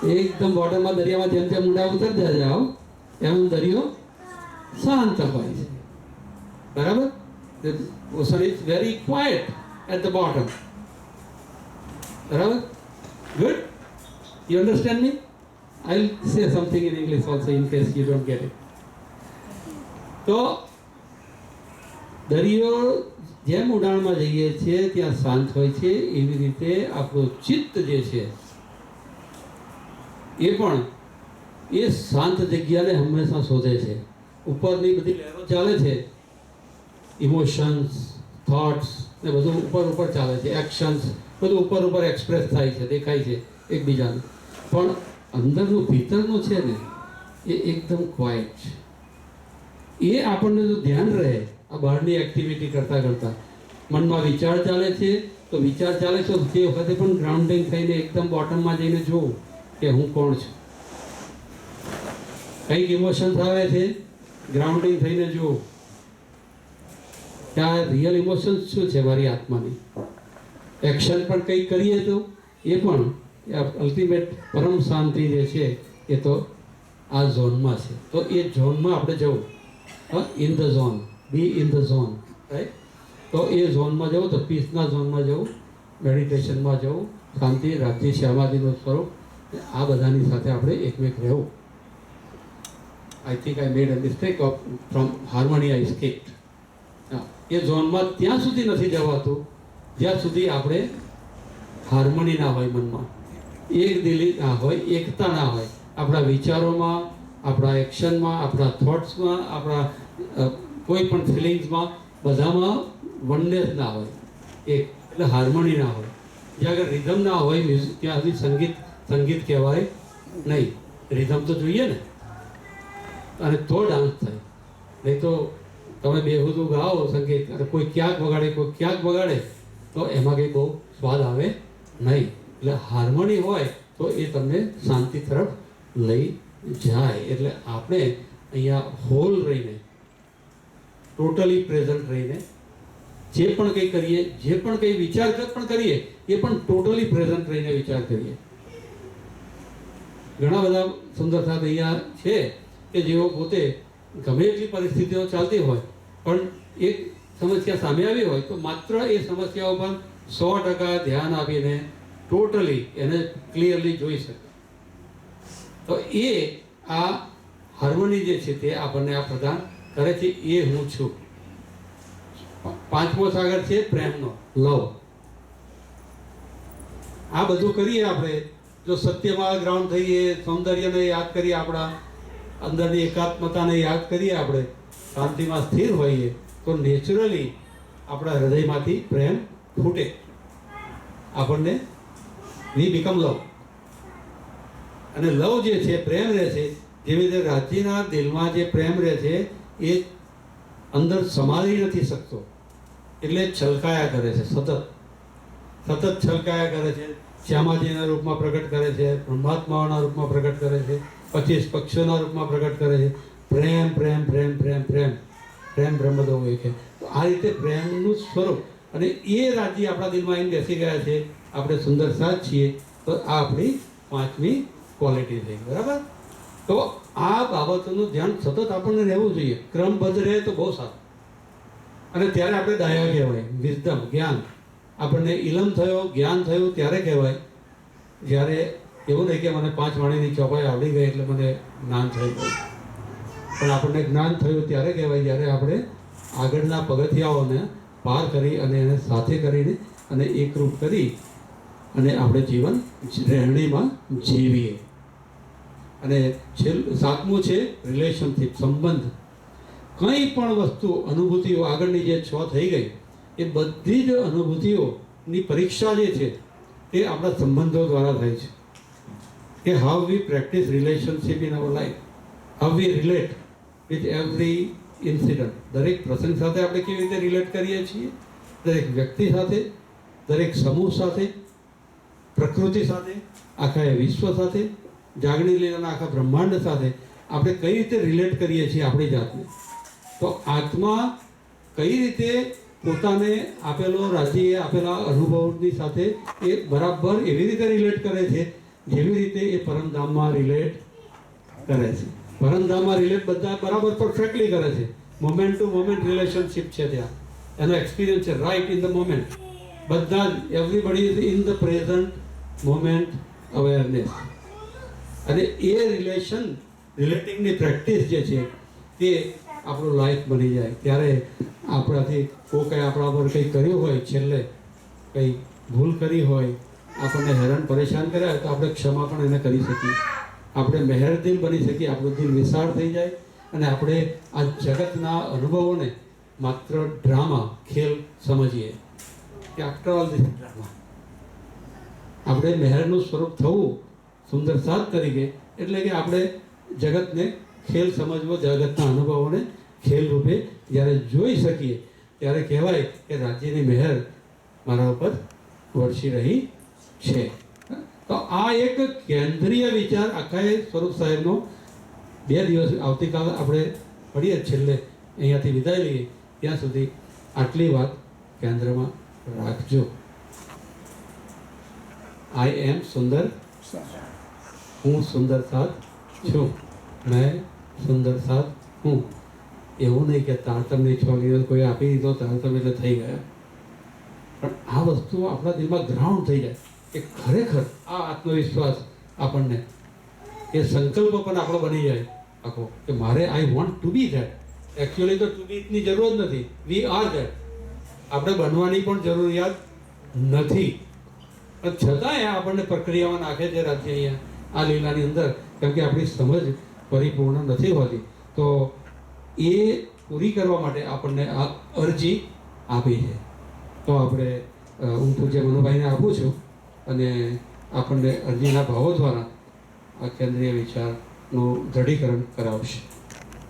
એકદમ બોટમમાં દરિયામાં જેમ જેમ ઊંડા ઉતરતા જાઓ એમ દરિયો શાંત હોય છે. બરાબર? The ocean is very quiet at the bottom. બરાબર? Good? You understand me? I'll say something in English also in case you don't get it. તો દરિયો જેમ ઉડાણમાં જઈએ છીએ ત્યાં શાંત હોય છે, એવી રીતે આપણું ચિત્ત જે છે એ પણ એ શાંત જગ્યાને હંમેશા શોધે છે. ઉપરની બધી લહેરો ચાલે છે, ઇમોશન્સ, થોટ્સ ને બધું ઉપર ઉપર ચાલે છે, એક્શન્સ બધું ઉપર ઉપર એક્સપ્રેસ થાય છે, દેખાય છે એકબીજાને, પણ અંદરનું ભીતરનું છે ને એ એકદમ ક્વાઇટ છે. એ આપણને જો ધ્યાન રહે આ બહારની એક્ટિવિટી કરતાં કરતાં મનમાં વિચાર ચાલે છે તો વિચાર ચાલે છે તે વખતે પણ ગ્રાઉન્ડિંગ થઈને એકદમ બોટમમાં જઈને જોવું કે હું કોણ છું. કંઈક ઇમોશન્સ આવે છે, ગ્રાઉન્ડિંગ થઈને જોવું કે આ રિયલ ઇમોશન્સ શું છે મારી આત્માની. એક્શન પણ કંઈક કરીએ તો એ પણ અલ્ટિમેટ પરમ શાંતિ જે છે એ તો આ ઝોનમાં છે. તો એ ઝોનમાં આપણે જવું, in the zone, B in the zone, right. તો એ ઝોનમાં જવું, તો પીસના ઝોનમાં જવું, મેડિટેશનમાં જવું, શાંતિ, રાજ્ય, શ્યામાદિનું સ્વરૂપ, આ બધાની સાથે આપણે એકમેક રહેવું. I think I made a mistake of from harmony I escaped. એ ઝોનમાં ત્યાં સુધી નથી જવાતું જ્યાં સુધી આપણે હાર્મની ના હોય મનમાં, એકદિલી ના હોય, એકતા ના હોય આપણા વિચારોમાં, આપણા એક્શનમાં, આપણા થોટ્સમાં, આપણા કોઈ પણ ફિલિંગ્સમાં, બધામાં વનનેસ ના હોય, એક એટલે હાર્મની ના હોય. જ્યાં આગળ રિધમ ના હોય મ્યુઝિક ત્યાં સુધી સંગીત કહેવાય નહીં. રિધમ તો જોઈએ ને, અને તો ડાન્સ થાય. નહીં તો તમે બેહુદું ગાઓ સંગીત અને કોઈ ક્યાંક વગાડે કોઈ ક્યાંક વગાડે તો એમાં કંઈ બહુ સ્વાદ આવે નહીં. એટલે હાર્મોની હોય તો એ તમને શાંતિ તરફ લઈ જાય. એટલે આપણે અહીંયા હોલ રહીને, ટોટલી પ્રેઝન્ટ રહીને જે પણ કંઈ કરીએ, જે પણ કંઈ વિચાર પણ કરીએ એ પણ ટોટલી પ્રેઝન્ટ રહીને વિચાર કરીએ. ઘણા બધા સુંદર સાથ અહીંયા છે કે જેઓ પોતે ગમે એટલી પરિસ્થિતિઓ ચાલતી હોય પણ એક સમસ્યા સામે આવી હોય તો માત્ર એ સમસ્યા ઉપર 100% ધ્યાન આપીને ટોટલી એને ક્લિયરલી જોઈ શકે. તો એ આ હાર્મોની જે છે તે આપણને આ પ્રદાન કરે છે. એ હું છું. પાંચમો સાગર છે પ્રેમનો, લવ. આ બધું કરીએ આપણે જો સત્યમાં ગ્રાઉન્ડ થઈએ, સૌંદર્યને યાદ કરીએ, આપણા અંદરની એકાત્મતાને યાદ કરીએ, આપણે શાંતિમાં સ્થિર હોઈએ તો નેચરલી આપણા હૃદયમાંથી પ્રેમ ફૂટે. આપણને વી બીકમ લવ. અને લવ જે છે, પ્રેમ રહે છે, જેવી રીતે રાજ્યના દિલમાં જે પ્રેમ રહે છે એ અંદર સમાવી નથી શકતો, એટલે છલકાયા કરે છે, સતત છલકાયા કરે છે. શ્યામાજીના રૂપમાં પ્રગટ કરે છે, બ્રહ્માત્માઓના રૂપમાં પ્રગટ કરે છે, 25 પક્ષીઓના રૂપમાં પ્રગટ કરે છે. પ્રેમ પ્રેમ પ્રેમ પ્રેમ પ્રેમ પ્રેમ બ્રહ્મદો હોય છે. તો આ રીતે પ્રેમનું સ્વરૂપ, અને એ રાજ્ય આપણા દિલમાં આવીને બેસી ગયા છે. આપણે સુંદર સાથ છીએ. તો આ આપણી પાંચમી ક્વોલિટી થઈ. બરાબર? તો આ બાબતોનું ધ્યાન સતત આપણને રહેવું જોઈએ. ક્રમબદ્ધ રહે તો બહુ સારું. અને ત્યારે આપણે ડાયા કહેવાય, વિઝડમ, જ્ઞાન. આપણને ઇલમ થયો, જ્ઞાન થયું ત્યારે કહેવાય. જ્યારે એવું નહીં કે મને 5 વાણીની ચોપાઈ આવડી ગઈ એટલે મને જ્ઞાન થઈ ગયું. પણ આપણને જ્ઞાન થયું ત્યારે કહેવાય જ્યારે આપણે આગળના પગથિયાઓને પાર કરી અને એને સાથે કરીને અને એકરૂપ કરી અને આપણે જીવન રહેણીમાં જીવીએ. અને સાતમું છે રિલેશનશીપ, સંબંધ. કંઈ પણ વસ્તુ, અનુભૂતિઓ આગળની જે 6 થઈ ગઈ એ બધી જ અનુભૂતિઓની પરીક્ષા જે છે તે આપણા સંબંધો દ્વારા થાય છે. કે how we practice relationship in our life, how we relate with every incident. દરેક પ્રસંગ સાથે આપણે કેવી રીતે રિલેટ કરીએ છીએ, દરેક વ્યક્તિ સાથે, દરેક સમૂહ સાથે, પ્રકૃતિ સાથે, આખા વિશ્વ સાથે, જાગણી લીલાના આખા બ્રહ્માંડ સાથે આપણે કઈ રીતે રિલેટ કરીએ છીએ આપણી જાતને. તો આત્મા કઈ રીતે પોતાને આપેલો રાજ્યએ આપેલા અનુભવની સાથે એ બરાબર એવી રીતે રિલેટ કરે છે જેવી રીતે એ પરમધામમાં રિલેટ કરે છે. પરમધામમાં રિલેટ બધા બરાબર પરફેક્ટલી કરે છે. મોમેન્ટ ટુ મોમેન્ટ રિલેશનશિપ છે ત્યાં, એનો એક્સપિરિયન્સ છે રાઇટ ઇન ધ મોમેન્ટ. બધા જ everybody is in the present moment awareness. અને એ રિલેટિંગની પ્રેક્ટિસ જે છે તે આપણું લાઈફ બની જાય. ત્યારે આપણાથી કોઈ કંઈ આપણા પર કંઈ કર્યું હોય, છેલ્લે કંઈ ભૂલ કરી હોય, આપણને હેરાન પરેશાન કર્યા હોય, તો આપણે ક્ષમા પણ એને કરી શકીએ. આપણે મહેરદિલ બની શકીએ, આપણું દિલ વિશાળ થઈ જાય અને આપણે આ જગતના અનુભવોને માત્ર ડ્રામા, ખેલ સમજીએ કે આફ્ટર ઓલ ધીસ ડ્રામા. આપણે મહેરનું સ્વરૂપ થવું સુંદર સાથ તરીકે, એટલે કે આપણે જગતને ખેલ સમજવો, જગતના અનુભવોને ખેલ રૂપે જ્યારે જોઈ શકીએ ત્યારે કહેવાય કે રાજ્યની મહેર મારા ઉપર વરસી રહી છે. તો આ એક કેન્દ્રીય વિચાર આખા સ્વરૂપ સાહેબનો 2 દિવસ, આવતીકાલે આપણે પડીએ છેલ્લે અહીંયાથી વિદાય લઈએ ત્યાં સુધી આટલી વાત કેન્દ્રમાં રાખજો. આઈ એમ સુંદર, હું સુંદર સાથ છું, મેં સુંદર સાથ હું. એવું નહીં કે તારતમ્યની છોકરીઓ કોઈ આપી દીધો તારતમ્ય એટલે થઈ ગયા. પણ આ વસ્તુ આપણા દિલમાં ગ્રાઉન્ડ થઈ જાય કે ખરેખર આ આત્મવિશ્વાસ આપણને, એ સંકલ્પ પણ આપણો બની જાય આખો કે મારે I want to be that. Actually તો ટુ બીની જરૂર જ નથી, વી આર ધેટ. આપણે બનવાની પણ જરૂરિયાત નથી, પણ છતાંય આપણને પ્રક્રિયામાં નાખે છે રાજ્ય અહીંયા આ લીલાની અંદર, કેમ કે આપણી સમજ પરિપૂર્ણ નથી હોતી. તો એ પૂરી કરવા માટે આપણને આ અરજી આપી છે. તો આપણે હું પૂજ્ય મનુભાઈને આપું છું અને આપણને અરજીના ભાવો દ્વારા આ કેન્દ્રીય વિચારનું દૃઢીકરણ કરાવશે.